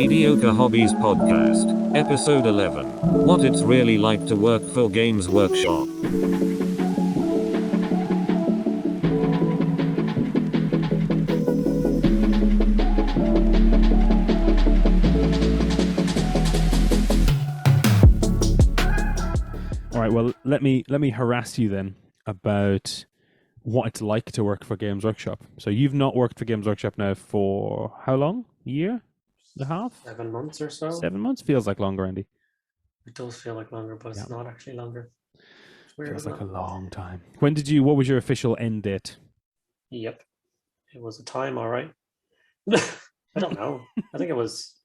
Mediocre Hobbies Podcast, Episode 11. What it's really like to work for Games Workshop. All right, well, let me harass you then about what it's like to work for Games Workshop. So you've not worked for Games Workshop now for how long? A year? A half? 7 months or so. 7 months? Feels like longer, Andy. It does feel like longer, but it's not actually longer. It's weird, Feels isn't like it? a long time. What was your official end date? Yep. It was a time, all right. I don't know. I think it was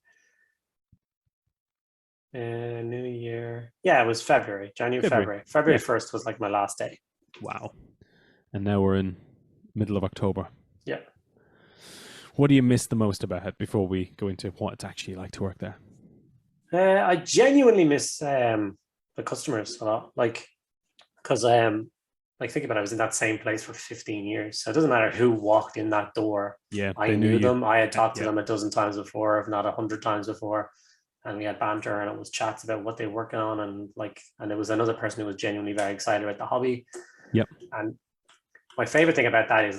New Year. Yeah, it was February. February. February 1st was like my last day. Wow. And now we're in middle of October. Yeah. What do you miss the most about it before we go into what it's actually like to work there? I genuinely miss the customers a lot. Because think about it, I was in that same place for 15 years. So it doesn't matter who walked in that door. Yeah, I knew them. I had talked to them a dozen times before, if not 100 times before. And we had banter and it was chats about what they were working on. And there was another person who was genuinely very excited about the hobby. Yep. And my favorite thing about that is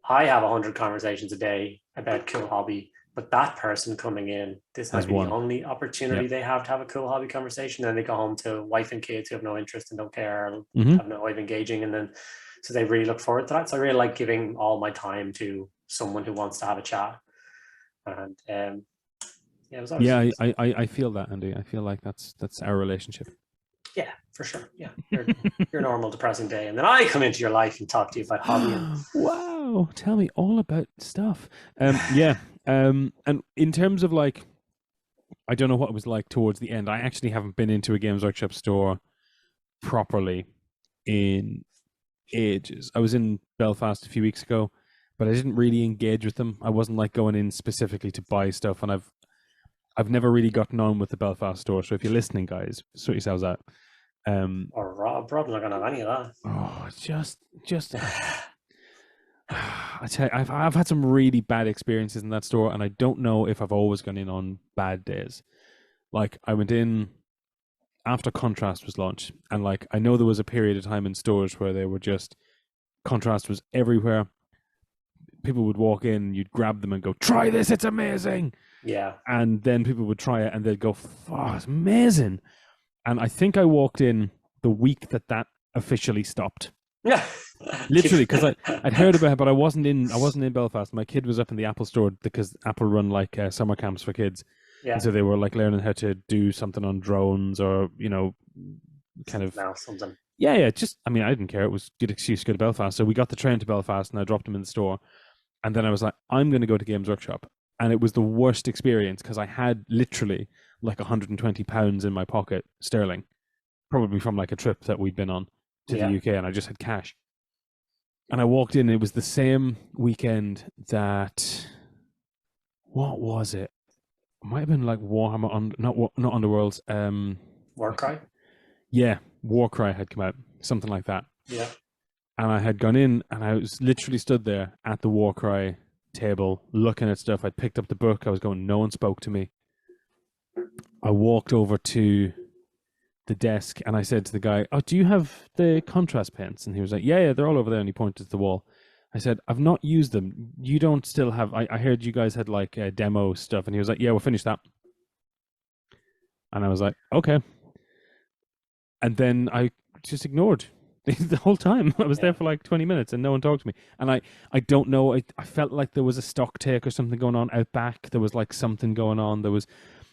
I have 100 conversations a day about cool hobby, but that person coming in, this might be the only opportunity they have to have a cool hobby conversation. And they go home to wife and kids who have no interest and don't care, and have no way of engaging. And then, so they really look forward to that. So I really like giving all my time to someone who wants to have a chat. And it was always I feel that, Andy. I feel like that's our relationship. Yeah, for sure. Yeah, your normal depressing day, and then I come into your life and talk to you about hobby. Wow, tell me all about stuff. And in terms of I don't know what it was like towards the end. I actually haven't been into a Games Workshop store properly in ages. I was in Belfast a few weeks ago, but I didn't really engage with them. I wasn't going in specifically to buy stuff, and I've never really gotten on with the Belfast store. So if you're listening, guys, sort yourselves out. Or Rob, probably not gonna have any of that. Oh, just. I tell you, I've had some really bad experiences in that store, and I don't know if I've always gone in on bad days. I went in after Contrast was launched, and I know there was a period of time in stores where they were just Contrast was everywhere. People would walk in, you'd grab them and go, "Try this, it's amazing." Yeah. And then people would try it and they'd go, "Oh, it's amazing." And I think I walked in the week that officially stopped. Yeah. Literally, because I'd heard about it, but I wasn't in Belfast. My kid was up in the Apple store because Apple run summer camps for kids. Yeah. And so they were learning how to do something on drones or, kind of something. Yeah. Just, I didn't care. It was a good excuse to go to Belfast. So we got the train to Belfast and I dropped him in the store. And then I was like, I'm going to go to Games Workshop. And it was the worst experience because I had literally £120 in my pocket, sterling, probably from a trip that we'd been on to the UK, and I just had cash. And I walked in, and it was the same weekend that, what was it? It might have been Warhammer, not Underworlds. Warcry? Yeah, Warcry had come out, something like that. Yeah. And I had gone in, and I was literally stood there at the Warcry table looking at stuff. I picked up the book. I was going, no one spoke to me. I walked over to the desk and I said to the guy, "Oh, do you have the contrast pens?" And he was like, yeah, they're all over there. And he pointed to the wall. I said, "I've not used them. You don't still have, I heard you guys had demo stuff." And he was like, "Yeah, we'll finish that." And I was like, okay. And then I just ignored the whole time. I was there for 20 minutes and no one talked to me. And I don't know, I felt like there was a stock take or something going on out back. There was something going on.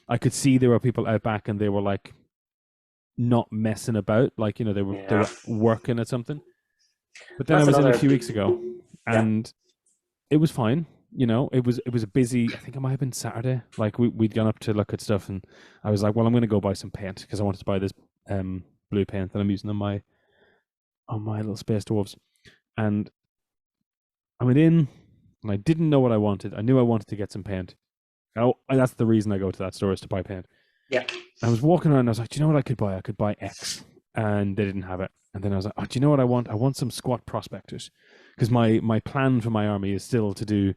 I could see there were people out back and they were not messing about. They were working at something. But then I was in a few weeks ago and it was fine. It was a busy, I think it might have been Saturday. We'd gone up to look at stuff and I was like, well, I'm going to go buy some paint because I wanted to buy this blue paint that I'm using on my little Space Dwarves. And I went in and I didn't know what I wanted. I knew I wanted to get some paint. Oh, that's the reason I go to that store, is to buy paint. Yeah. I was walking around and I was like, do you know what I could buy? I could buy X. And they didn't have it. And then I was like, oh, do you know what I want? I want some squat prospectors. Because my plan for my army is still to do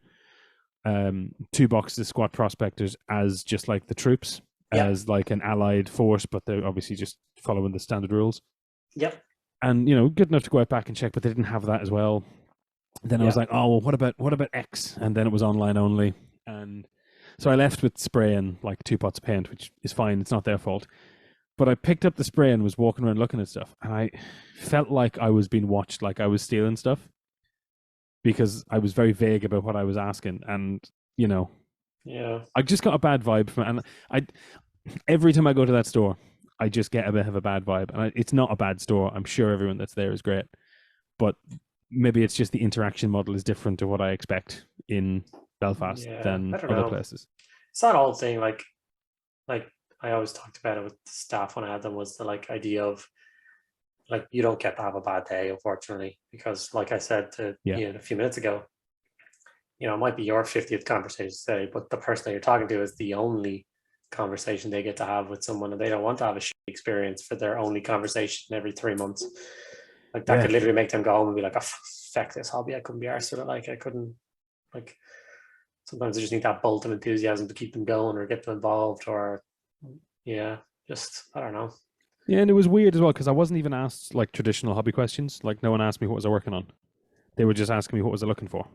2 boxes of squat prospectors as just like the troops, as like an allied force, but they're obviously just following the standard rules. Yep. And good enough to go out back and check, but they didn't have that as well. Then I was like, oh well, what about X? And then it was online only, and so I left with spray and like 2 pots of paint, which is fine. It's not their fault. But I picked up the spray and was walking around looking at stuff, and I felt like I was being watched, like I was stealing stuff, because I was very vague about what I was asking, and I just got a bad vibe from it. And every time I go to that store, I just get a bit of a bad vibe, and it's not a bad store. I'm sure everyone that's there is great, but maybe it's just the interaction model is different to what I expect in Belfast than other places. It's that old thing, like I always talked about it with the staff when I had them, was the like idea of like, you don't get to have a bad day, unfortunately, because like I said to Ian a few minutes ago, it might be your 50th conversation today, but the person that you're talking to is the only conversation they get to have with someone, and they don't want to have a shitty experience for their only conversation every 3 months. Like that could literally make them go home and be like, oh, fuck this hobby, I couldn't be arsed with it. Like I couldn't, like sometimes I just need that bolt of enthusiasm to keep them going or get them involved, or just I don't know. Yeah, and it was weird as well because I wasn't even asked like traditional hobby questions. Like no one asked me what was I working on. They were just asking me what was I looking for.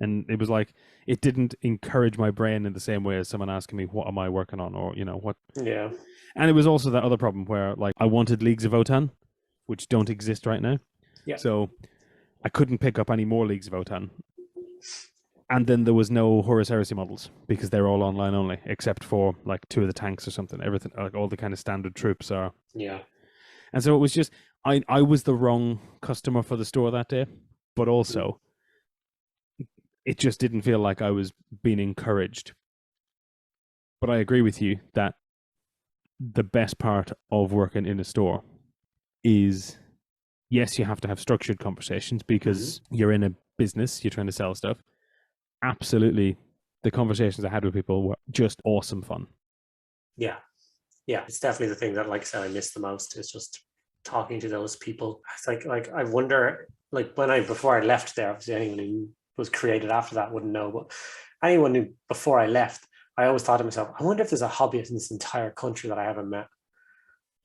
And it was like, it didn't encourage my brain in the same way as someone asking me, what am I working on? Or, what. Yeah. And it was also that other problem where like I wanted Leagues of Votan, which don't exist right now. Yeah. So I couldn't pick up any more Leagues of Votan. And then there was no Horus Heresy models because they're all online only, except for like 2 of the tanks or something. Everything, like all the kind of standard troops are. Yeah. And so it was just, I was the wrong customer for the store that day, but also it just didn't feel like I was being encouraged. But I agree with you that the best part of working in a store is, yes, you have to have structured conversations because you're in a business, you're trying to sell stuff. Absolutely. The conversations I had with people were just awesome fun. Yeah. Yeah. It's definitely the thing that, like I said, I miss the most is just talking to those people. It's like I wonder, like before I left there, obviously anyone who was created after that wouldn't know, but anyone who before I left, I always thought to myself, I wonder if there's a hobbyist in this entire country that I haven't met.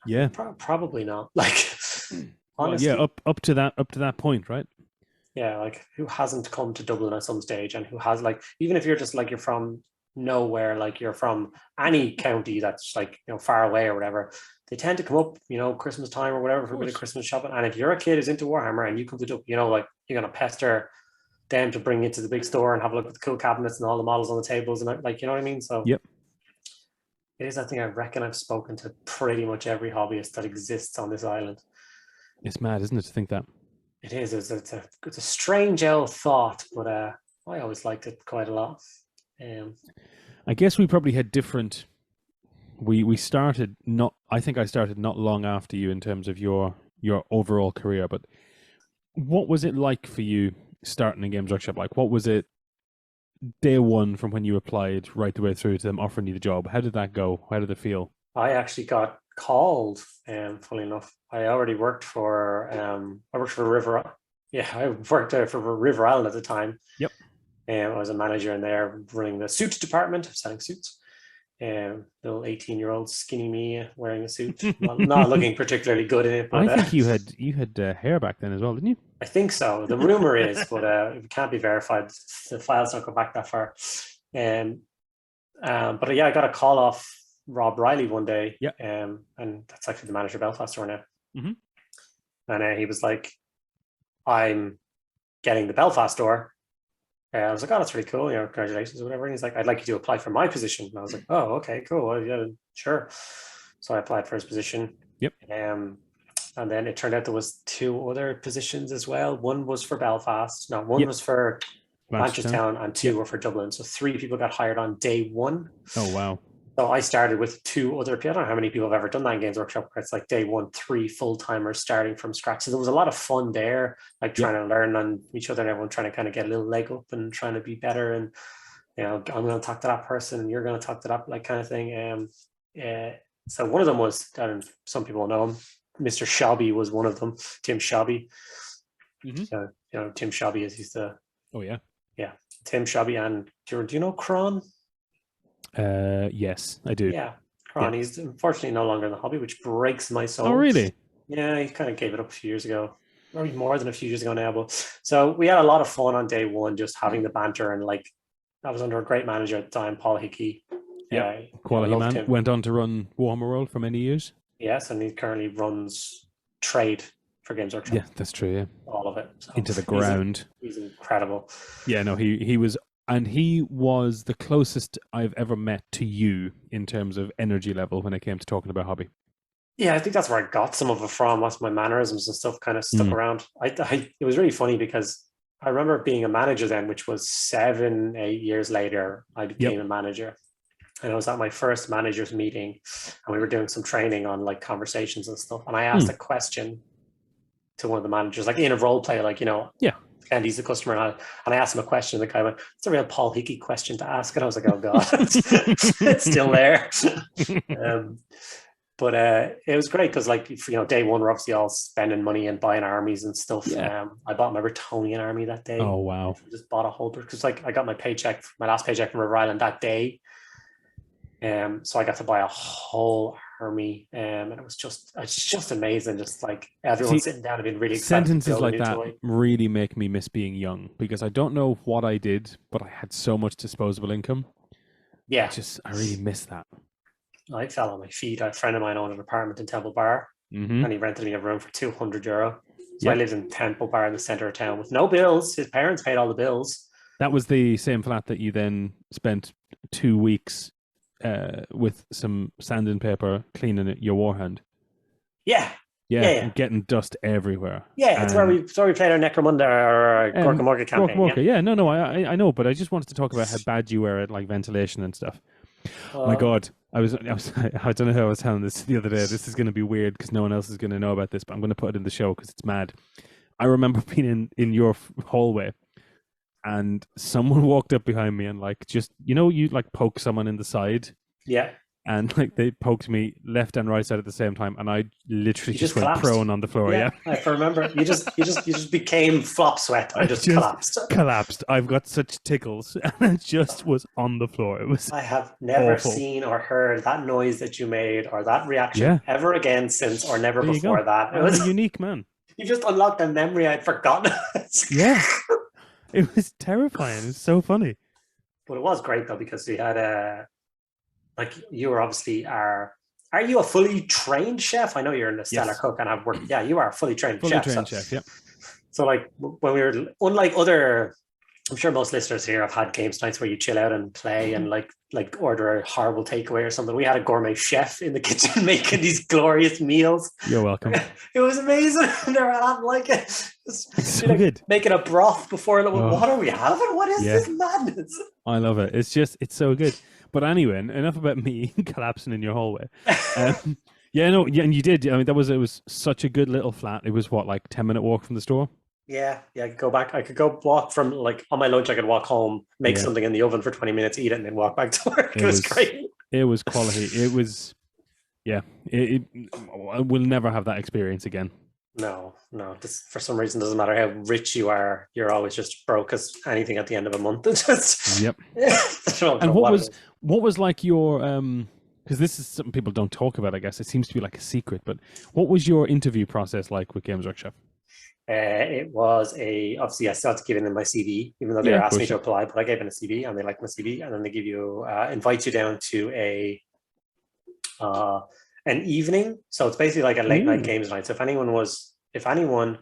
Yeah. Probably not. Like honestly. Well, up to that point, right? Yeah, like who hasn't come to Dublin at some stage, and who has, like, even if you're just like you're from nowhere, like you're from any county that's like far away or whatever, they tend to come up Christmas time or whatever for a bit of Christmas shopping. And if you're a kid who's into Warhammer and you come to Dublin, like you're gonna pester them to bring you to the big store and have a look at the cool cabinets and all the models on the tables, and like, you know what I mean? So yep, it is. I think I reckon I've spoken to pretty much every hobbyist that exists on this island. It's mad, isn't it, to think that? It is. It's a strange old thought, but I always liked it quite a lot. I guess we probably had different. We started not. I think I started not long after you in terms of your overall career. But what was it like for you starting in Games Workshop? Like, what was it day one from when you applied right the way through to them offering you the job? How did that go? How did it feel? I actually got called, funny enough. I already worked for River. Yeah, I worked for River Island at the time. Yep. I was a manager in there running the suits department, selling suits. Little 18-year-old skinny me wearing a suit, not looking particularly good in it. But, I think you had hair back then as well, didn't you? I think so. The rumor is, but it can't be verified. The files don't go back that far. But yeah, I got a call off Rob Riley one day. Yeah. And that's actually the manager of Belfast store now. Mm-hmm. And he was like, "I'm getting the Belfast store." I was like, "Oh, that's really cool. Congratulations," or whatever. And he's like, "I'd like you to apply for my position." And I was like, "Oh, okay, cool. Well, yeah, sure." So I applied for his position. Yep. And then it turned out there was 2 other positions as well. One was for Belfast. No, one was for Manchestown, and 2 were for Dublin. So 3 people got hired on day 1. Oh, wow. So I started with 2 other people. I don't know how many people have ever done that in Games Workshop, where it's like day 1, 3 full-timers starting from scratch. So there was a lot of fun there, like trying to learn on each other and everyone trying to kind of get a little leg up and trying to be better. And, I'm going to talk to that person and you're going to talk to that, like, kind of thing. So one of them was, and some people know him, Mr. Shabby was one of them, Tim Shabby. Mm-hmm. Tim Shabby he's the... Oh, yeah. Yeah, Tim Shabby, and do you know Kron? Yes, I do. Yeah, Kron. Yeah. He's unfortunately no longer in the hobby, which breaks my soul. Oh, really? Yeah, he kind of gave it up a few years ago, or more than a few years ago now. But so we had a lot of fun on day one, just having the banter, and like I was under a great manager at the time, Paul Hickey. Yeah, quality man. Him. Went on to run Warhammer World for many years. Yes, and he currently runs trade for Games Workshop. Yeah, that's true. Yeah, all of it. So into the ground. He's incredible. Yeah, no, he was, and he was the closest I've ever met to you in terms of energy level when it came to talking about hobby. Yeah, I think that's where I got some of it from. That's my mannerisms and stuff kind of stuck around. It was really funny because I remember being a manager then, which was 7-8 years later, I became a manager. And I was at my first managers meeting and we were doing some training on like conversations and stuff. And I asked a question to one of the managers, like in a role play, like, and he's a customer. And I asked him a question. And the guy went, "It's a real Paul Hickey question to ask." And I was like, oh God, it's still there. But it was great because, like, day one, we're obviously all spending money and buying armies and stuff. Yeah. I bought my Bretonian army that day. Oh, wow. I just bought a whole, because like I got my last paycheck from River Island that day. So I got to buy a whole army, and it's just amazing. Just like everyone sitting down and being really excited. Sentences like that really make me miss being young, because I don't know what I did, but I had so much disposable income. Yeah, I really miss that. I fell on my feet. A friend of mine owned an apartment in Temple Bar, and he rented me a room for €200. So I lived in Temple Bar in the center of town with no bills. His parents paid all the bills. That was the same flat that you then spent 2 weeks with some sand and paper cleaning your warhand. Yeah. And getting dust everywhere. Yeah, it's where we played our Necromunda or Gorka Morga campaign. Gorka, no, I know, but I just wanted to talk about how bad you were at like ventilation and stuff. Oh my God, I don't know how I was telling this the other day. This is going to be weird because no one else is going to know about this, but I'm going to put it in the show because it's mad. I remember being in your hallway, and someone walked up behind me and like just you like poke someone in the side. Yeah. And like they poked me left and right side at the same time, and I literally just went prone on the floor. Yeah, I remember. You just became flop sweat. I just collapsed. I've got such tickles, and it just was on the floor. It was. I have never seen or heard that noise that you made or that reaction ever again since, or never before that. It was a unique man. You just unlocked a memory I'd forgotten. Yeah, it was terrifying. It was so funny. But it was great though, because we had like you were obviously are you a fully trained chef? I know you're a stellar cook and have worked. Yeah, you are a fully trained chef. Chef, yeah. So like when we were, unlike other, I'm sure most listeners here have had games nights where you chill out and play and like order a horrible takeaway or something. We had a gourmet chef in the kitchen making these glorious meals. You're welcome. It was amazing. They were having like it. It's so good. Making a broth before. What are we having? What is this madness? I love it. It's so good. But anyway, enough about me collapsing in your hallway. And you did. I mean, it was such a good little flat. It was like 10-minute walk from the store. Yeah. I could go back. I could go walk from like on my lunch. I could walk home, make something in the oven for 20 minutes, eat it, and then walk back to work. It was great. It was quality. It was, we'll never have that experience again. No. Just for some reason, doesn't matter how rich you are, you're always just broke as anything at the end of a month. Yep. And what was like your because this is something people don't talk about, I guess. It seems to be like a secret, but what was your interview process like with Games Workshop? It was obviously I still had to give them my CV, even though they asked me to apply, but I gave them a CV and they liked my CV, and then they give you invite you down to an evening. So it's basically like a late night games night. So if anyone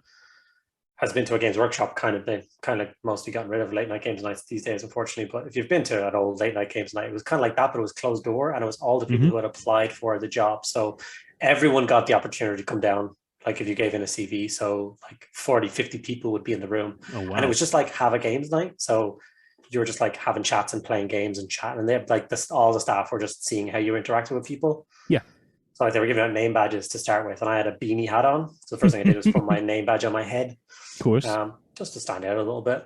has been to a Games Workshop, they've kind of mostly gotten rid of late night games nights these days, unfortunately. But if you've been to an old late night games night, it was kind of like that, but it was closed door, and it was all the people who had applied for the job. So everyone got the opportunity to come down, like if you gave in a CV. So like 40, 50 people would be in the room. Oh, wow. And it was just like have a games night. So you were just like having chats and playing games and chatting, and they had like all the staff were just seeing how you interacted with people. Yeah. So like they were giving out name badges to start with, and I had a beanie hat on. So the first thing I did was put my name badge on my head. Of course. Just to stand out a little bit.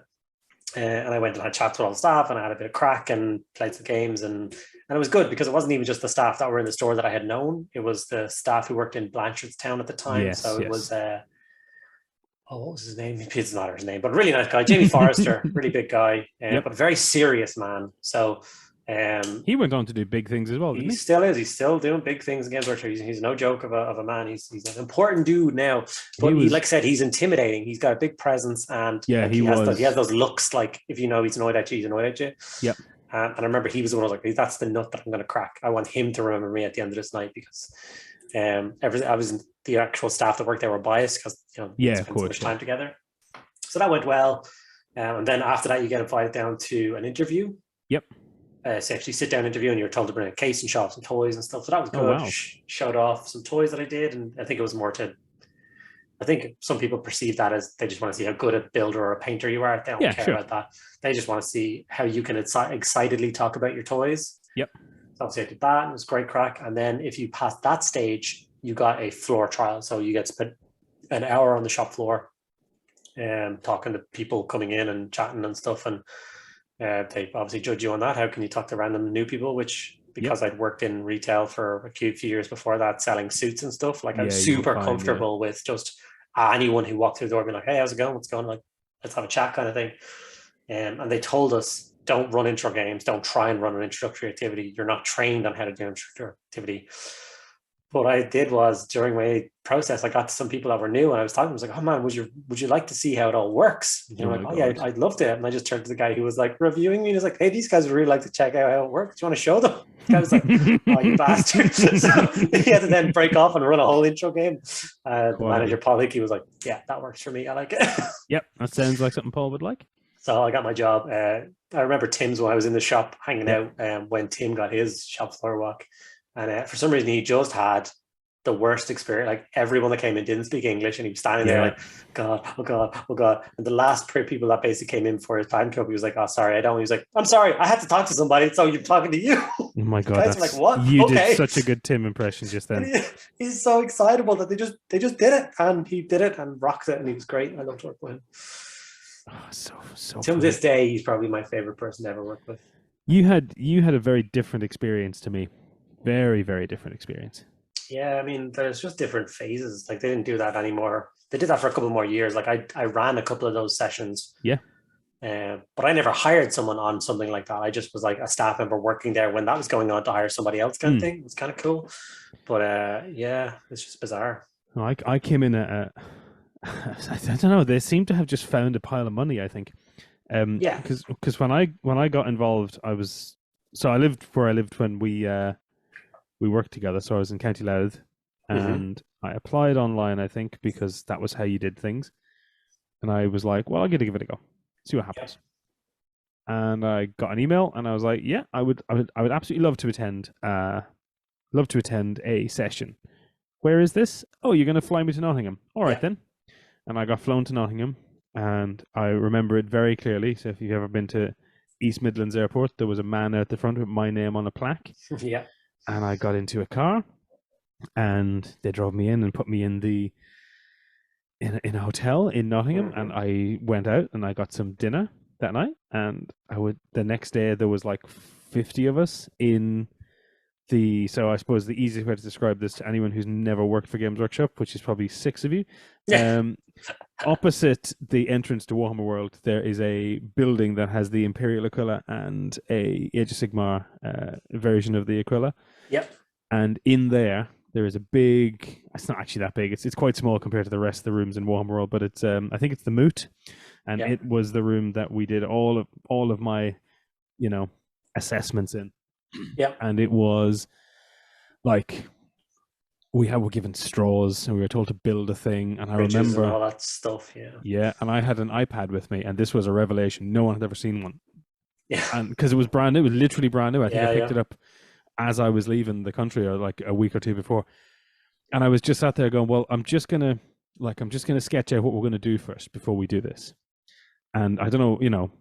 And I went and had chats with all the staff, and I had a bit of crack and played some games. And it was good because it wasn't even just the staff that were in the store that I had known. It was the staff who worked in Blanchardstown at the time. Yes, so it was, what was his name? It's not his name, but really nice guy. Jamie Forrester, really big guy, but very serious man. So he went on to do big things as well, didn't he? Still is. He's still doing big things against Worcester. He's no joke of a man. He's an important dude now. But like I said, he's intimidating. He's got a big presence, and he has those looks. Like if you know he's annoyed at you, he's annoyed at you. Yep. And I remember he was the one who was like, "That's the nut that I'm going to crack. I want him to remember me at the end of this night," because I was in the actual staff that worked there were biased because we spent so much time together. So that went well, and then after that, you get invited down to an interview. Yep. So actually sit down interview, and you're told to bring a case and show off some toys and stuff. So that was good. Oh, wow. Showed off some toys that I did, and I think it was more to. I think some people perceive that as they just want to see how good a builder or a painter you are. They don't care about that. They just want to see how you can excitedly talk about your toys. Yep. So obviously I did that, and it was great crack. And then if you passed that stage, you got a floor trial. So you get to spend an hour on the shop floor, talking to people coming in and chatting and stuff, and. They obviously judge you on that. How can you talk to random new people? Which, because I'd worked in retail for a few years before that, selling suits and stuff, like I'm super comfortable with just anyone who walked through the door being like, "Hey, how's it going? What's going on? Like, let's have a chat," kind of thing. And they told us, don't run intro games. Don't try and run an introductory activity. You're not trained on how to do introductory activity. What I did was during my process, I got to some people that were new, and I was talking. I was like, "Oh man, would you like to see how it all works?" And like, "Oh yeah, I'd love to." And I just turned to the guy who was like reviewing me, and he was like, "Hey, these guys would really like to check out how it works. Do you want to show them?" The guy was like, "Oh, you bastard!" So he had to then break off and run a whole intro game. The manager Paul Hickey was like, "Yeah, that works for me. I like it." Yep, that sounds like something Paul would like. So I got my job. I remember Tim's when I was in the shop hanging out, when Tim got his shop floor walk, and for some reason he just had the worst experience. Like everyone that came in didn't speak English, and he was standing there like, "God, oh God, oh God." And the last people that basically came in for his time club, he was like, "Oh, sorry, I don't." He was like, "I'm sorry, I had to talk to somebody, so you're talking to you." Oh my God, guys were like, "What?" You did such a good Tim impression just then. He's so excitable that they just did it, and he did it and rocked it, and he was great. I loved working with him. Oh, so till this day, he's probably my favorite person to ever work with. You had a very different experience to me. Very, very different experience. Yeah, I mean, there's just different phases. Like they didn't do that anymore. They did that for a couple more years. Like I ran a couple of those sessions. Yeah. But I never hired someone on something like that. I just was like a staff member working there when that was going on to hire somebody else kind of thing. It was kind of cool. But it's just bizarre. I came in at I don't know. They seem to have just found a pile of money, I think. Because when I got involved, I lived where I lived when we worked together. So I was in County Louth, and I applied online, I think, because that was how you did things. And I was like, well, I'll give it a go, see what happens. And I got an email, and I was like, yeah, I would absolutely love to attend a session. Where is this? Oh, you're going to fly me to Nottingham. All right then. And I got flown to Nottingham, and I remember it very clearly. So if you've ever been to East Midlands Airport, there was a man out the front with my name on a plaque. Yeah. And I got into a car, and they drove me in and put me in a hotel in Nottingham, and I went out and I got some dinner that night. And the next day there was like 50 of us in so I suppose the easiest way to describe this to anyone who's never worked for Games Workshop, which is probably 6 of you. Opposite the entrance to Warhammer World, there is a building that has the Imperial Aquila and a Age of Sigmar version of the Aquila. Yep. And in there is a big. It's not actually that big. It's quite small compared to the rest of the rooms in Warhammer World, but it's I think it's the Moot, and it was the room that we did all of my, assessments in. Yeah. And it was like we were given straws and we were told to build a thing. And I remember all that stuff. Yeah. Yeah. And I had an iPad with me, and this was a revelation. No one had ever seen one. Yeah. And because it was brand new, it was literally brand new. I think I picked it up as I was leaving the country, or like a week or two before. And I was just sat there going, well, I'm just gonna sketch out what we're gonna do first before we do this. And I don't know,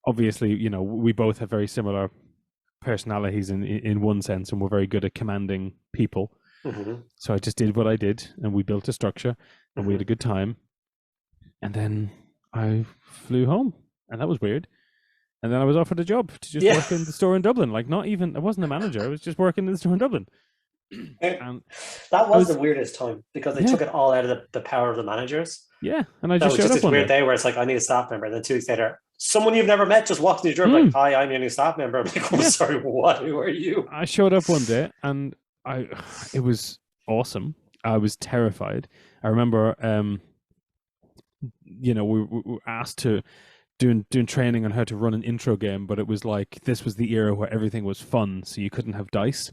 obviously, we both have very similar personalities in one sense, and we're very good at commanding people. So I just did what I did, and we built a structure, and we had a good time. And then I flew home, and that was weird. And then I was offered a job to just work in the store in Dublin. Like, I wasn't a manager. I was just working in the store in Dublin. And that was the weirdest time, because they took it all out of the power of the managers. Yeah, and I So just it's showed just up this one weird day. day where it's like, I need a staff member. And then 2 weeks later, someone you've never met just walks in your door, like, hi, I'm your new staff member. I'm like, oh, Yeah. sorry, what? Who are you? I showed up one day, and it was awesome. I was terrified. I remember, we were asked to doing training on how to run an intro game, but it was like this was the era where everything was fun, so you couldn't have dice.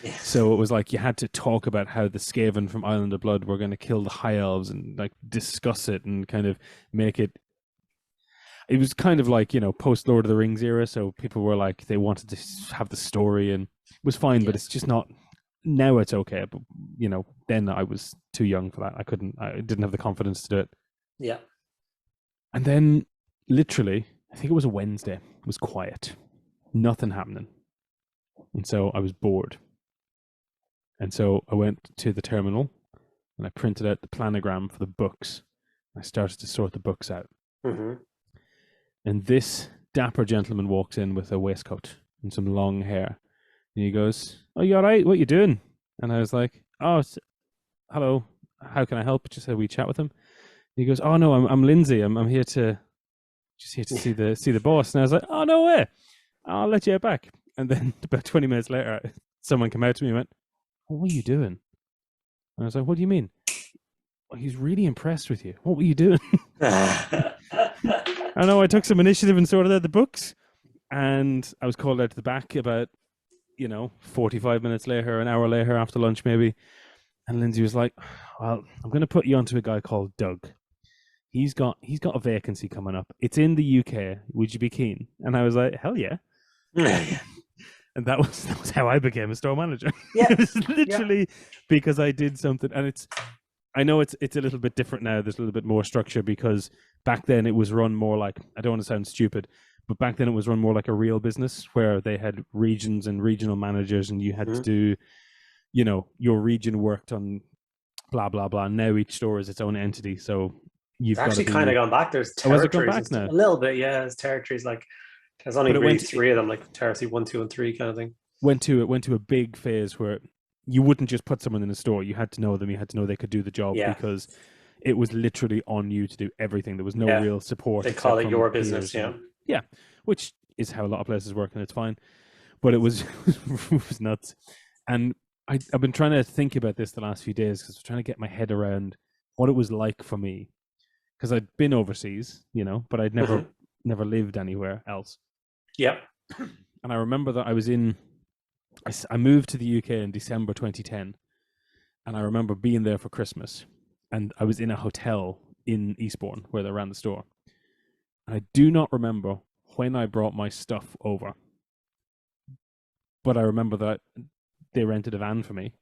Yeah. So it was like you had to talk about how the Skaven from Island of Blood were going to kill the High Elves and like discuss it and kind of make it. It was kind of like, post Lord of the Rings era, so people were like they wanted to have the story, and it was fine, but it's just not. Now it's okay, but then I was too young for that. I didn't have the confidence to do it. Yeah. And then literally, I think it was a Wednesday, it was quiet. Nothing happening. And so I was bored. And so I went to the terminal and I printed out the planogram for the books. I started to sort the books out. Mm-hmm. And this dapper gentleman walks in with a waistcoat and some long hair. And he goes, "Oh, you all right? What you doing?" And I was like, "Oh, hello. How can I help?" Just had a wee chat with him. And he goes, "Oh no, I'm Lindsay. I'm here to see the boss." And I was like, "Oh no way. I'll let you back." And then about 20 minutes later, someone came out to me and went, "What were you doing?" And I was like, "What do you mean?" "Well, he's really impressed with you. What were you doing?" I know I took some initiative and sorted out the books, and I was called out to the back about 45 minutes later, an hour later after lunch maybe. And Lindsay was like, "Well, I'm going to put you onto a guy called Doug. He's got a vacancy coming up. It's in the UK. Would you be keen?" And I was like, "Hell yeah." And that was how I became a store manager. Yeah. It was literally because I did something. And I know it's a little bit different now. There's a little bit more structure because back then it was run more like, I don't want to sound stupid, but back then it was run more like a real business where they had regions and regional managers, and you had to do, your region worked on blah, blah, blah. Now each store is its own entity. So you've actually kind of gone back. There's has it territories. gone back now? A little bit, yeah. There's territories like, there's only really 3 of them, like territory 1, 2, and 3 kind of thing. It went to a big phase where you wouldn't just put someone in a store. You had to know them. You had to know they could do the job because it was literally on you to do everything. There was no real support. They call it your business, yeah, which is how a lot of places work, and it's fine. But it was it was nuts. And I've been trying to think about this the last few days because I'm trying to get my head around what it was like for me, because I'd been overseas, but I'd never lived anywhere else. Yep. And I remember that I moved to the UK in December 2010, and I remember being there for Christmas, and I was in a hotel in Eastbourne where they ran the store. And I do not remember when I brought my stuff over, but I remember that they rented a van for me.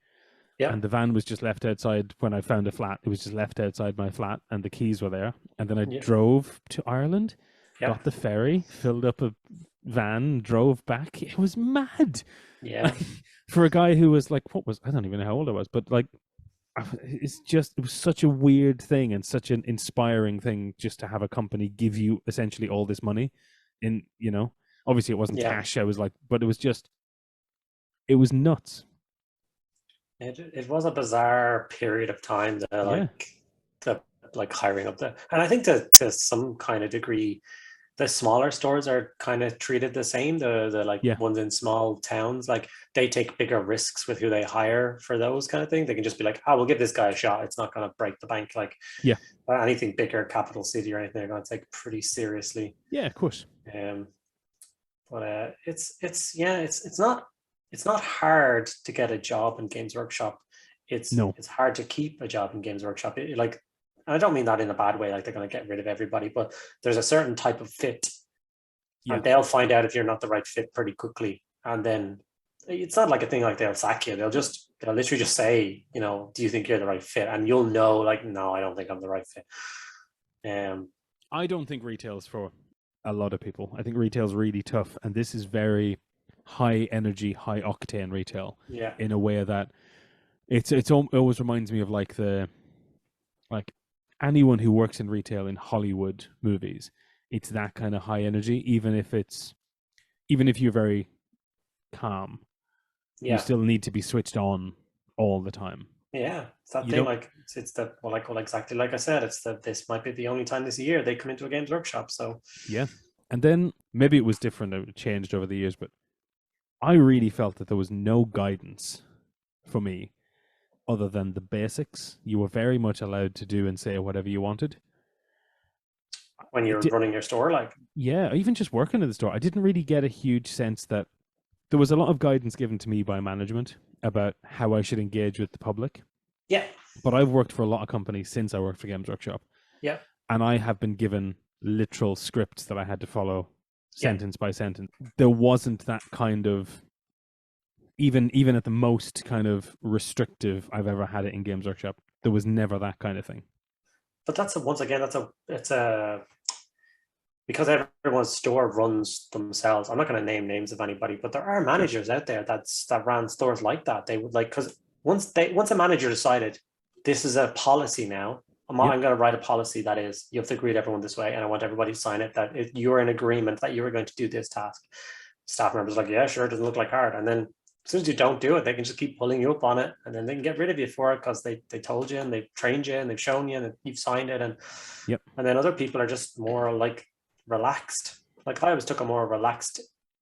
Yeah. And the van was just left outside when I found a flat. It was just left outside my flat, and the keys were there. And then I drove to Ireland, got the ferry, filled up a van, drove back. It was mad. Yeah. For a guy who was like, I don't even know how old I was, but like, it was such a weird thing and such an inspiring thing just to have a company give you essentially all this money. Obviously it wasn't cash. I was like, but it was nuts. It was a bizarre period of time the hiring up there. And I think to some kind of degree, the smaller stores are kind of treated the same. The ones in small towns, like they take bigger risks with who they hire for those kind of things. They can just be like, "Oh, we'll give this guy a shot. It's not going to break the bank." Like, anything bigger, capital city or anything, they're going to take pretty seriously. Yeah, of course. But it's not hard to get a job in Games Workshop. It's hard to keep a job in Games Workshop. I don't mean that in a bad way, like they're going to get rid of everybody, but there's a certain type of fit, and they'll find out if you're not the right fit pretty quickly. And then it's not like a thing like they'll sack you. They'll literally just say, "Do you think you're the right fit?" And you'll know, like, "No, I don't think I'm the right fit." I don't think retail's for a lot of people. I think retail's really tough, and this is very high energy, high octane retail. Yeah. In a way that it always reminds me of like anyone who works in retail in Hollywood movies. It's that kind of high energy, even if you're very calm. You still need to be switched on all the time. Yeah, it's that You thing. don't. Like it's the well, exactly like I said. It's that this might be the only time this year they come into a Games Workshop. So Yeah, and then maybe it was different. It changed over the years, but I really felt that there was no guidance for me other than the basics. You were very much allowed to do and say whatever you wanted. when you're running your store, like Yeah, even just working in the store, I didn't really get a huge sense that there was a lot of guidance given to me by management about how I should engage with the public. yeah, But I've worked for a lot of companies since I worked for Games Workshop, yeah, and I have been given literal scripts that I had to follow Yeah. sentence by sentence. There wasn't that kind of even at the most kind of restrictive I've ever had it in Games Workshop. There was never that kind of thing. but once again, it's a because everyone's store runs themselves. I'm not going to name names of anybody, but there are managers out there that ran stores like that. They would like because once a manager decided this is a policy now. I'm going to write a policy that is you have to greet everyone this way, and I want everybody to sign it that you're in agreement that you are going to do this task. Staff members are like, yeah, sure, it doesn't look like hard, and then as soon as you don't do it, they can just keep pulling you up on it, and then they can get rid of you for it because they told you and they've trained you and they've shown you and you've signed it, and then other people are just more like relaxed. Like I always took a more relaxed,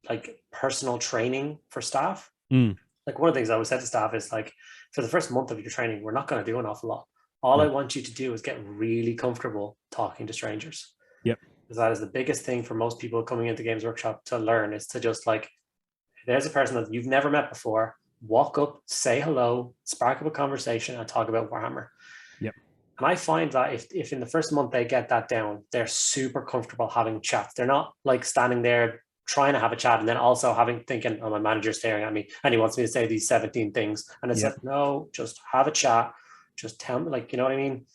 like personal training for staff. Like one of the things I always said to staff is like, for the first month of your training, we're not going to do an awful lot. All I want you to do is get really comfortable talking to strangers. Yep. Because that is the biggest thing for most people coming into Games Workshop to learn is to just like, there's a person that you've never met before, walk up, say hello, spark up a conversation and talk about Warhammer. Yep. And I find that if in the first month they get that down, they're super comfortable having chats. They're not like standing there trying to have a chat and then also thinking, oh, my manager's staring at me and he wants me to say these 17 things. And it's like, no, just have a chat. Just tell me, like, you know what I mean?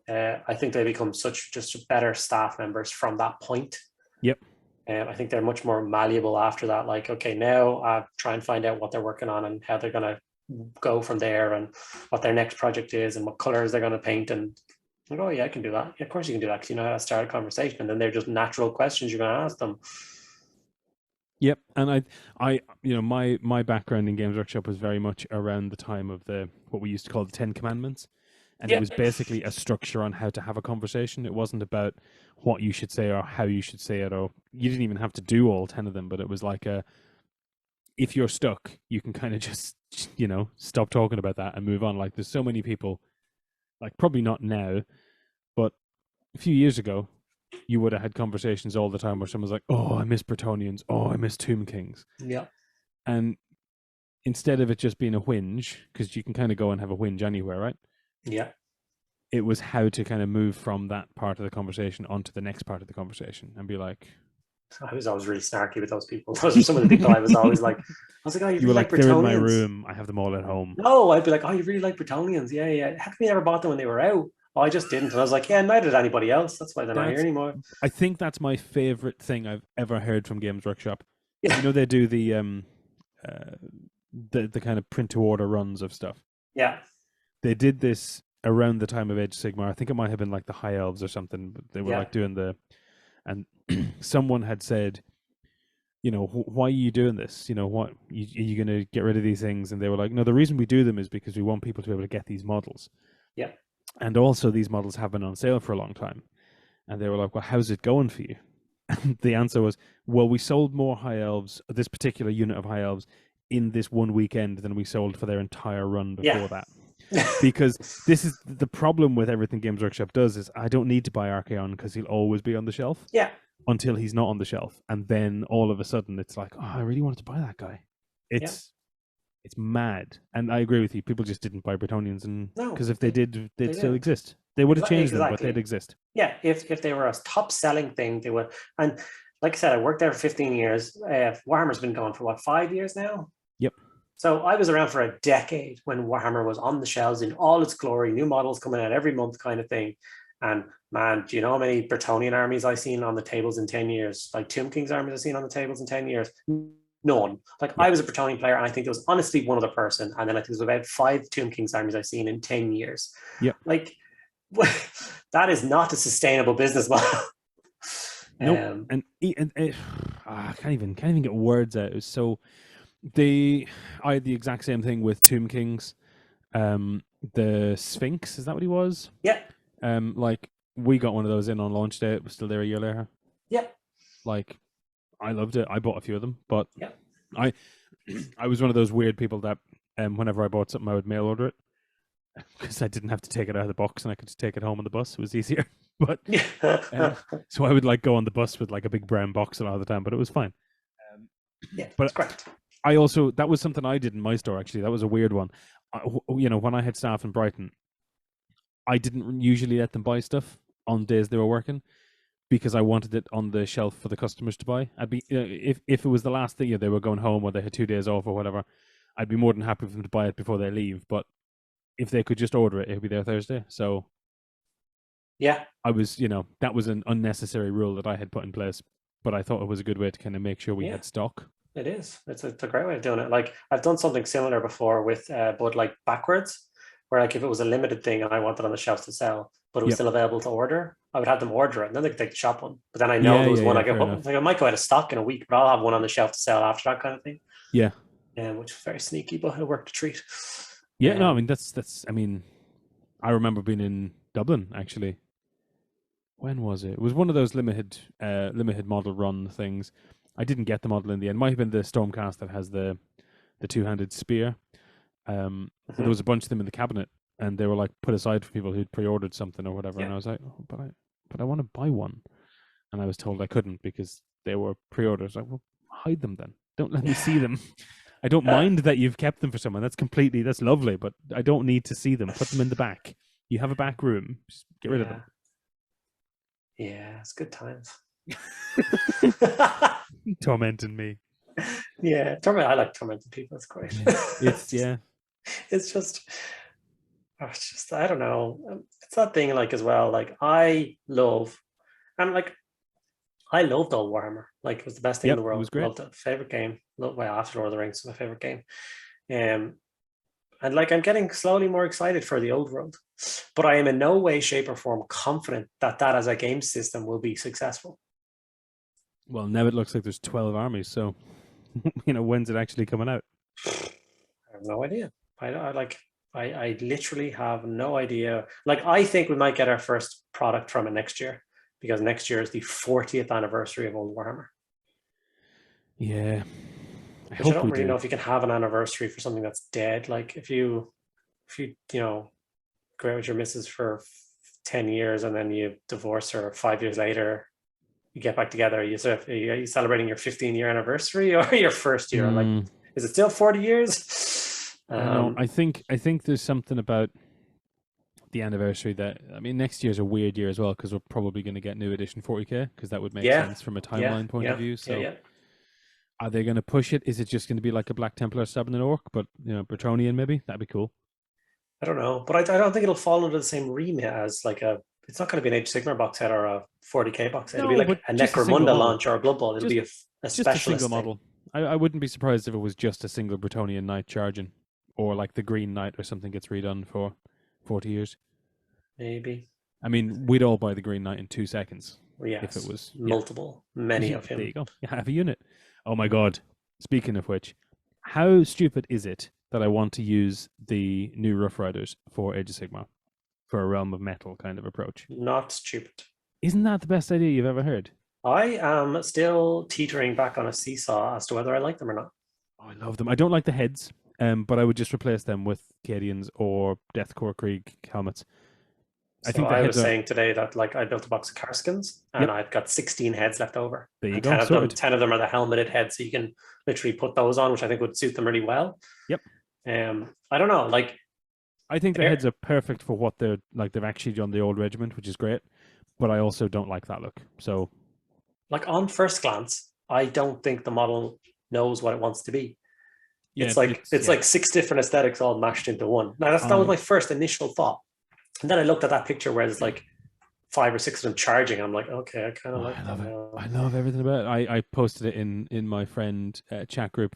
I think they become just better staff members from that point. Yep. I think they're much more malleable after that. Like, okay, now try and find out what they're working on and how they're going to go from there and what their next project is and what colors they're going to paint. And like, oh yeah, I can do that. Yeah, of course you can do that because you know how to start a conversation. And then they're just natural questions you're going to ask them. Yep, and I, my background in Games Workshop was very much around the time of what we used to call the 10 Commandments, and it was basically a structure on how to have a conversation. It wasn't about what you should say or how you should say it, or you didn't even have to do all 10 of them. But it was like if you're stuck, you can kind of just stop talking about that and move on. Like there's so many people, like probably not now, but a few years ago, you would have had conversations all the time where someone's like, oh, I miss Bretonnians. Oh, I miss Tomb Kings. Yeah. And instead of it just being a whinge, because you can kind of go and have a whinge anywhere, right? Yeah. It was how to kind of move from that part of the conversation onto the next part of the conversation and be like... I was always really snarky with those people. Those are some of the people I was always like, oh, you really like Bretonnians? They're in my room. I have them all at home. No, I'd be like, oh, you really like Bretonnians? Yeah, yeah. How come you never bought them when they were out? Oh, I just didn't. And I was like, yeah, neither did anybody else. That's why they're not here anymore. I think that's my favorite thing I've ever heard from Games Workshop. Yeah. You know, they do the kind of print to order runs of stuff. Yeah. They did this around the time of Age of Sigmar. I think it might have been like the High Elves or something. But they were like doing and someone had said, why are you doing this? What are you going to get rid of these things? And they were like, no, the reason we do them is because we want people to be able to get these models. Yeah. And also these models have been on sale for a long time. And they were like, well, how's it going for you? And the answer was, well, we sold more High Elves, this particular unit of High Elves, in this one weekend than we sold for their entire run before that. Because this is the problem with everything Games Workshop does is I don't need to buy Archaon because he'll always be on the shelf. Yeah. Until he's not on the shelf. And then all of a sudden it's like, oh, I really wanted to buy that guy. It's mad. And I agree with you. People just didn't buy Bretonnians, and because if they did, they'd still exist. They would have changed them, but they'd exist. Yeah, if they were a top selling thing, they would. And like I said, I worked there for 15 years. Warhammer's been going for 5 years now? Yep. So I was around for a decade when Warhammer was on the shelves in all its glory, new models coming out every month kind of thing. And man, do you know how many Bretonnian armies I've seen on the tables in 10 years? Like Tomb King's armies I've seen on the tables in 10 years? None. Like I was a Bretonnian player and I think there was honestly one other person. And then I think there's about 5 Tomb King's armies I've seen in 10 years. Yeah. Like that is not a sustainable business model. Nope. I can't even get words out. It was so... I had the exact same thing with Tomb Kings. the Sphinx. Is that what he was? Yeah. Like we got one of those in on launch day. It was still there a year later. Yeah. Like, I loved it. I bought a few of them, but Yeah. I was one of those weird people that whenever I bought something, I would mail order it because I didn't have to take it out of the box and I could just take it home on the bus. It was easier. But so I would like go on the bus with like a big brown box a lot of the time, but it was fine. Yeah, but that's correct. I also, that was something I did in my store, actually. That was a weird one. When I had staff in Brighton, I didn't usually let them buy stuff on days they were working because I wanted it on the shelf for the customers to buy. I'd be if it was the last thing, they were going home or they had 2 days off or whatever, I'd be more than happy for them to buy it before they leave. But if they could just order it, it would be there Thursday. So yeah, I was, that was an unnecessary rule that I had put in place, but I thought it was a good way to kind of make sure we had stock. It is. It's a great way of doing it. Like I've done something similar before with, but like backwards, where like if it was a limited thing and I wanted on the shelf to sell, but it was still available to order, I would have them order it and then they could take the shop one. But then I know there was one I might go out of stock in a week, but I'll have one on the shelf to sell after that kind of thing. Yeah. Which is very sneaky, but it worked a treat. Yeah, no, I mean that's I remember being in Dublin actually. When was it? It was one of those limited model run things. I didn't get the model in the end. It might have been the Stormcast that has the two-handed spear. There was a bunch of them in the cabinet, and they were like put aside for people who'd pre-ordered something or whatever. And I was like, but I want to buy one, and I was told I couldn't because they were pre-orders. Like, well, hide them then. Don't let me see them. I don't mind that you've kept them for someone. That's lovely, but I don't need to see them. Put them in the back. You have a back room. Just get rid of them. Yeah, it's good times. Tormenting me. Yeah, I like tormenting people. It's great. It's just I don't know. It's that thing like as well. Like I loved old Warhammer. Like it was the best thing in the world. It was great. Loved it. Favorite game. After Lord of the Rings, my favorite game. And like I'm getting slowly more excited for the old world, but I am in no way, shape, or form confident that as a game system will be successful. Well, now it looks like there's 12 armies, so when's it actually coming out? I have no idea. I literally have no idea. Like I think we might get our first product from it next year, because next year is the 40th anniversary of Old Warhammer. Yeah. I don't really know if you can have an anniversary for something that's dead. Like if you go out with your missus for 10 years and then you divorce her 5 years later, you get back together. Are you celebrating your 15-year anniversary or your first year? Like, is it still 40 years? No, I think there's something about the anniversary that, next year's a weird year as well, because we're probably going to get new edition 40k, because that would make sense from a timeline point of view. So are they going to push it? Is it just going to be like a Black Templar stabbing an orc, but Bretonnian maybe? That'd be cool. I don't know, but I don't think it'll fall under the same remit as like it's not going to be an Age of Sigmar box set or a 40k box set. It'll be like a Necromunda launch or a Blood Bowl. It'll be a specialist just a single model. I wouldn't be surprised if it was just a single Bretonnian knight charging, or like the Green Knight or something gets redone for 40 years. Maybe. We'd all buy the Green Knight in 2 seconds. Yes, if it was many of him. There you go. You have a unit. Oh my God. Speaking of which, how stupid is it that I want to use the new Rough Riders for Age of Sigmar for a Realm of Metal kind of approach? Not stupid. Isn't that the best idea you've ever heard? I am still teetering back on a seesaw as to whether I like them or not. Oh, I love them. I don't like the heads, but I would just replace them with Cadians or Deathcore Krieg helmets. I was saying today that like I built a box of Karskins and I've got 16 heads left over. There you go. 10 of them are the helmeted heads, so you can literally put those on, which I think would suit them really well. Yep. I don't know. Like, I think the heads are perfect for what they're like. They've actually done the old regiment, which is great. But I also don't like that look. So, like on first glance, I don't think the model knows what it wants to be. Yeah, it's like 6 different aesthetics all mashed into one. Now that was my first initial thought. And then I looked at that picture where there's like 5 or 6 of them charging. I'm like, okay, I kind of like that now. I love everything about it. I posted it in my friend chat group,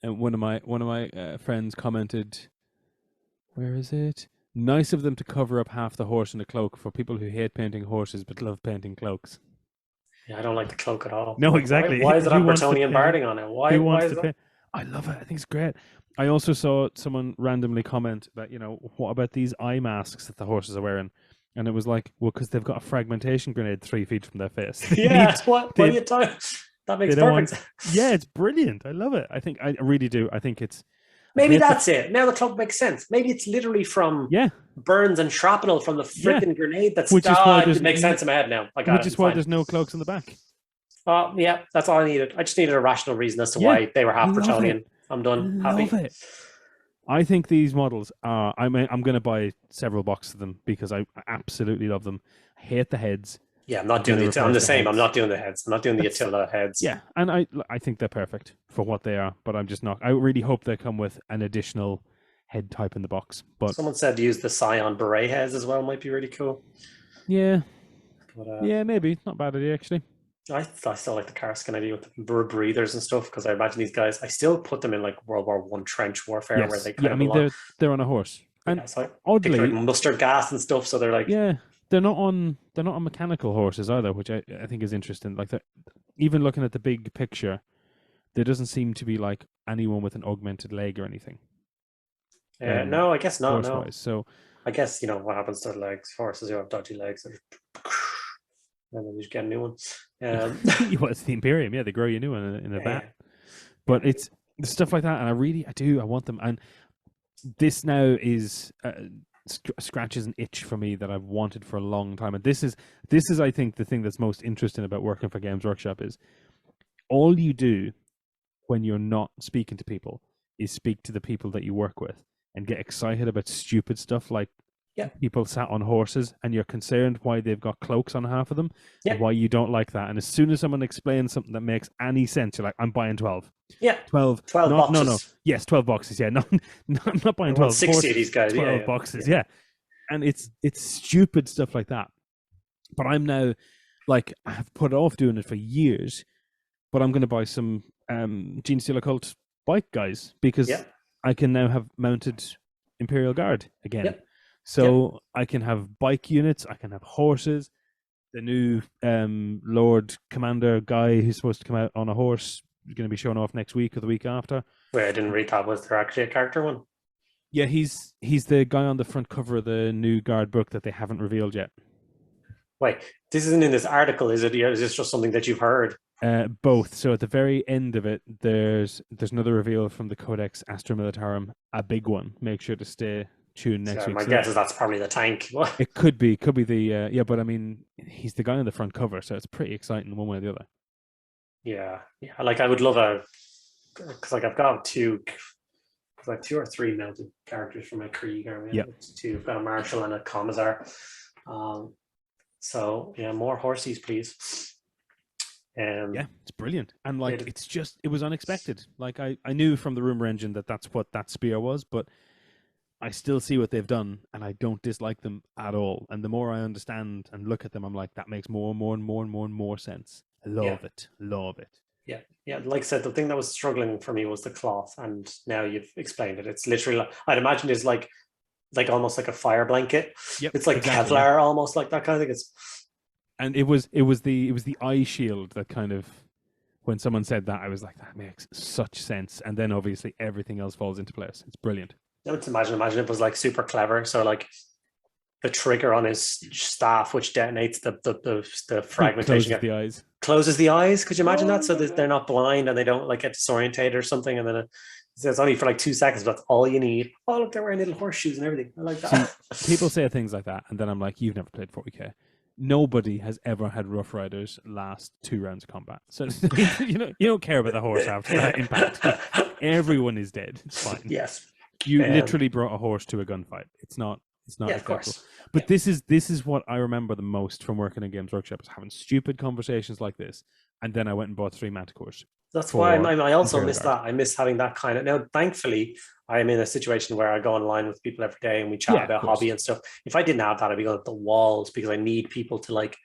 and one of my friends commented, where is it? Nice of them to cover up half the horse in a cloak for people who hate painting horses but love painting cloaks. Yeah, I don't like the cloak at all. No, exactly. Why is it on Bretonnian barding on it? Why is it? I love it. I think it's great. I also saw someone randomly comment about, what about these eye masks that the horses are wearing? And it was like, well, because they've got a fragmentation grenade 3 feet from their face. Yeah, what are you talking? That makes perfect sense. Yeah, it's brilliant. I love it. I really do. I think it's... Maybe that's it. Now the cloak makes sense. Maybe it's literally from burns and shrapnel from the freaking grenade that's... it makes sense in my head now. Which is why there's no cloaks on the back. Yeah, that's all I needed. I just needed a rational reason as to why they were half Bretonian. I'm done. Happy. Love it. I think these models are... I'm going to buy several boxes of them because I absolutely love them. I hate the heads. Yeah, I'm not doing the... I'm the same. I'm not doing the heads. I'm not doing the Attila heads. Yeah, and I think they're perfect for what they are, but I'm just not... I really hope they come with an additional head type in the box. But someone said use the Scion beret heads as well. Might be really cool. Yeah. But, yeah, maybe. Not a bad idea, actually. I still like the Karskin idea with the breathers and stuff, because I imagine these guys, I still put them in like World War I trench warfare where they kind of belong. They're on a horse. And oddly, like mustard gas and stuff, so they're like... Yeah, they're not on mechanical horses either, which I think is interesting. Like, even looking at the big picture, there doesn't seem to be like anyone with an augmented leg or anything. No, I guess not. No. So I guess, what happens to their legs? Horses who have dodgy legs, and then you just get a new one. Well, it's the Imperium, they grow you a new one in a vat. But it's stuff like that, and I want them. And this now is scratches an itch for me that I've wanted for a long time. And this is I think the thing that's most interesting about working for Games Workshop is all you do when you're not speaking to people is speak to the people that you work with and get excited about stupid stuff like people sat on horses, and you're concerned why they've got cloaks on half of them, and why you don't like that. And as soon as someone explains something that makes any sense, you're like, I'm buying 12. Yeah. 12 boxes. No. Yes, 12 boxes. Yeah, no, I'm not buying 12. 60 of these guys. 12 boxes, yeah. And it's stupid stuff like that. But I'm now, like, I have put off doing it for years, but I'm going to buy some Gene Steel Occult bike guys, because I can now have mounted Imperial Guard again. Yep. So I can have bike units, I can have horses. The new Lord Commander guy who's supposed to come out on a horse is going to be showing off next week or the week after. Wait, I didn't read that. Was there actually a character one? Yeah, he's the guy on the front cover of the new Guard book that they haven't revealed yet. Wait, this isn't in this article, is it? Is this just something that you've heard? Both. So at the very end of it, there's another reveal from the Codex Astra Militarum, a big one. Make sure to stay tuned next week. My guess is that's probably the tank. It could be the but I mean, he's the guy on the front cover, so it's pretty exciting one way or the other. Yeah. Like I would love because like I've got two or three mounted characters from my Krieg army. Yeah, two. I've got a Marshal and a Commissar. So yeah, more horses, please. Yeah, it's brilliant, and like it was unexpected. Like I knew from the rumor engine that's what that spear was, but I still see what they've done, and I don't dislike them at all. And the more I understand and look at them, I'm like, that makes more and more sense. I love it. Yeah. Like I said, the thing that was struggling for me was the cloth, and now you've explained it. It's literally, I'd imagine, it's like almost like a fire blanket. Yep, it's like exactly. Kevlar, almost like that kind of thing. And it was the eye shield that kind of, when someone said that, I was like, that makes such sense. And then obviously everything else falls into place. It's brilliant. Let's imagine it was like super clever. So like the trigger on his staff, which detonates the fragmentation. Closes the eyes. Could you imagine that? So that they're not blind and they don't like get disorientated or something. And then it's only for like 2 seconds. But that's all you need. Oh, look, they're wearing little horseshoes and everything. I like that. See, people say things like that, and then I'm like, you've never played 40k. Nobody has ever had Rough Riders last 2 rounds of combat. So you don't care about the horse after that impact. Everyone is dead. It's fine. Yes. You literally brought a horse to a gunfight. It's not of course. But this is what I remember the most from working in Games Workshop, is having stupid conversations like this. And then I went and bought 3 Manticores. That's why I also miss that. I miss having that kind of... Now, thankfully, I'm in a situation where I go online with people every day and we chat about hobby and stuff. If I didn't have that, I'd be going at the walls, because I need people to like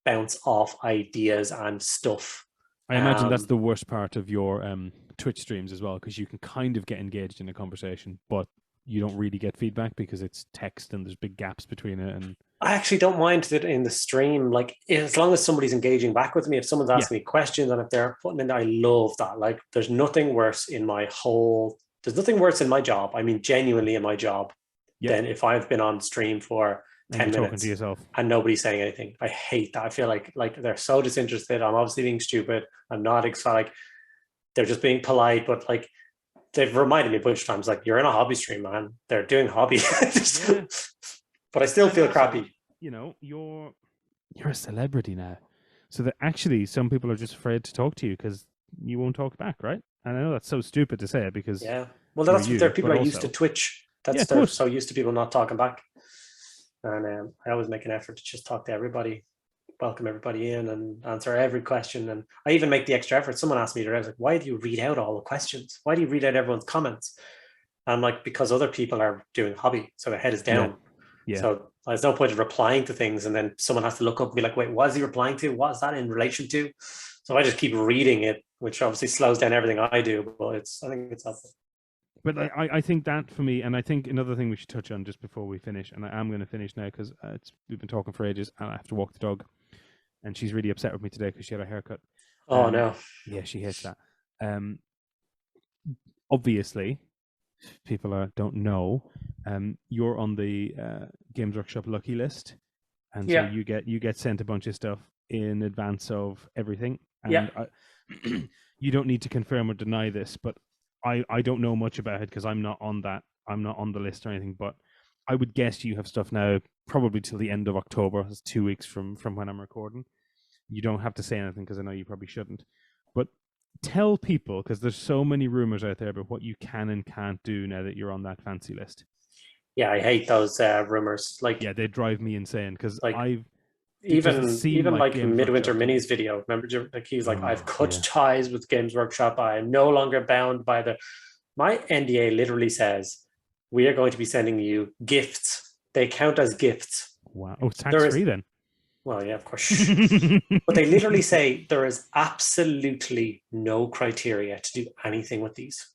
bounce off ideas and stuff. I imagine that's the worst part of your Twitch streams as well, because you can kind of get engaged in a conversation, but you don't really get feedback because it's text and there's big gaps between it. And I actually don't mind that in the stream, like as long as somebody's engaging back with me, if someone's asking me questions and if they're putting in there, I love that. Like there's nothing worse in my job. I mean, genuinely in my job than if I've been on stream for 10 minutes talking to yourself and nobody's saying anything. I hate that. I feel like they're so disinterested. I'm obviously being stupid. I'm not like they're just being polite, but like they've reminded me a bunch of times, like, you're in a hobby stream, man. They're doing hobby. But I still feel crappy. You know, you're a celebrity now. So that actually some people are just afraid to talk to you because you won't talk back, right? And I know that's so stupid to say it because... Yeah. Well, they're people are used to Twitch. They're so used to people not talking back. And I always make an effort to just talk to everybody, welcome everybody in and answer every question. And I even make the extra effort. Someone asked me today, I was like, why do you read out all the questions? Why do you read out everyone's comments? And I'm like, because other people are doing hobby, so their head is down. Yeah. So there's no point in replying to things and then someone has to look up and be like, wait, what is he replying to? What is that in relation to? So I just keep reading it, which obviously slows down everything I do, but I think it's helpful. But I think that for me, and I think another thing we should touch on just before we finish, and I am going to finish now because we've been talking for ages and I have to walk the dog, and she's really upset with me today because she had a haircut. Oh, no. Yeah, she hates that. Obviously, people don't know, you're on the Games Workshop lucky list, and so you get sent a bunch of stuff in advance of everything. And you don't need to confirm or deny this, but I don't know much about it because I'm not on the list or anything, but I would guess you have stuff now probably till the end of October. It's 2 weeks from when I'm recording. You don't have to say anything because I know you probably shouldn't, but tell people, because there's so many rumors out there about what you can and can't do now that you're on that fancy list. Yeah, I hate those rumors. Like, yeah, they drive me insane because like, even like Midwinter Mini's video. Remember, like he's like, I've cut ties with Games Workshop. I am no longer bound by my NDA literally says we are going to be sending you gifts. They count as gifts. Wow. Oh, tax-free then. Well, yeah, of course. But they literally say there is absolutely no criteria to do anything with these.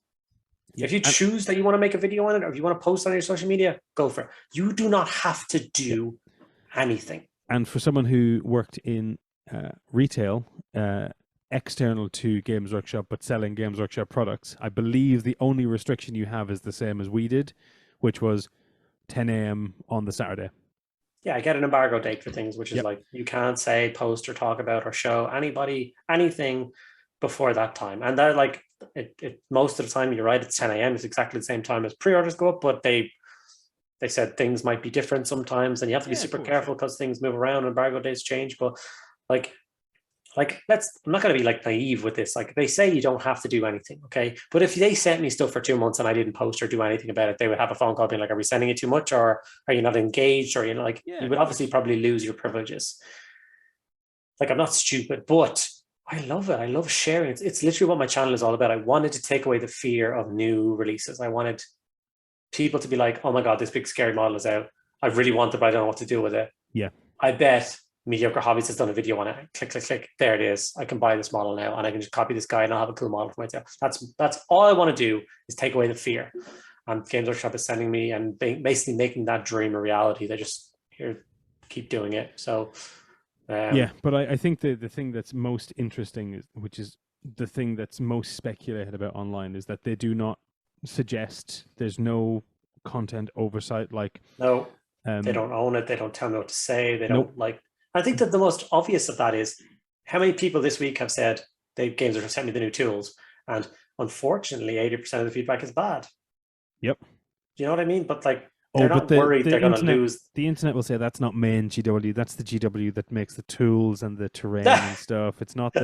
Yeah. If you choose that you want to make a video on it or if you want to post on your social media, go for it. You do not have to do anything. And for someone who worked in retail, external to Games Workshop, but selling Games Workshop products, I believe the only restriction you have is the same as we did, which was 10 a.m. on the Saturday. Yeah, I get an embargo date for things, which is like you can't say, post or talk about or show anybody anything before that time. And they're like, it most of the time, you're right, it's 10 a.m. It's exactly the same time as pre-orders go up, but they said things might be different sometimes and you have to be super careful because things move around and embargo dates change. But like I'm not going to be like naive with this. Like they say you don't have to do anything, okay? But if they sent me stuff for 2 months and I didn't post or do anything about it, they would have a phone call being like, are we sending it too much or are you not engaged? Or, you know, like you would obviously probably lose your privileges. Like I'm not stupid, but I love it. I love sharing. It's literally what my channel is all about. I wanted to take away the fear of new releases. I wanted people to be like, oh my God, this big scary model is out. I really want it, but I don't know what to do with it. Yeah. I bet Mediocre Hobbies has done a video on it. Click, click, click. There it is. I can buy this model now and I can just copy this guy and I'll have a cool model for myself. That's all I want to do is take away the fear. And Games Workshop is sending me and basically making that dream a reality. They just keep doing it. So but I think the thing that's most interesting, which is the thing that's most speculated about online, is that they do not suggest, there's no content oversight. Like no, they don't own it. They don't tell me what to say. They don't I think that the most obvious of that is how many people this week have said Games Workshop sent me the new tools, and unfortunately 80% of the feedback is bad. Yep. Do you know what I mean? But like they're not worried they're going to lose. The internet will say that's not main GW. That's the GW that makes the tools and the terrain and stuff. It's not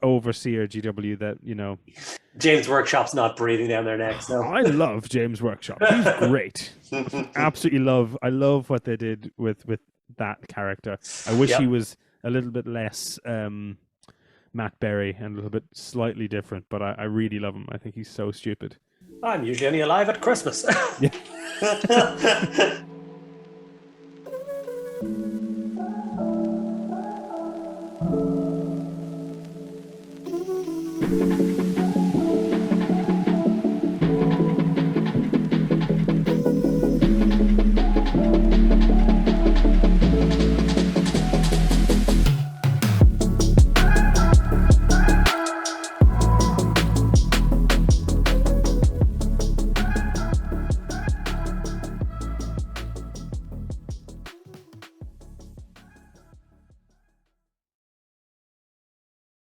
overseer GW that, you know. James Workshop's not breathing down their necks. No. I love James Workshop. He's great. Absolutely love. I love what they did with that character. I wish he was a little bit less Matt Berry and a little bit slightly different, but I really love him. I think he's so stupid. I'm usually only alive at Christmas. Yeah.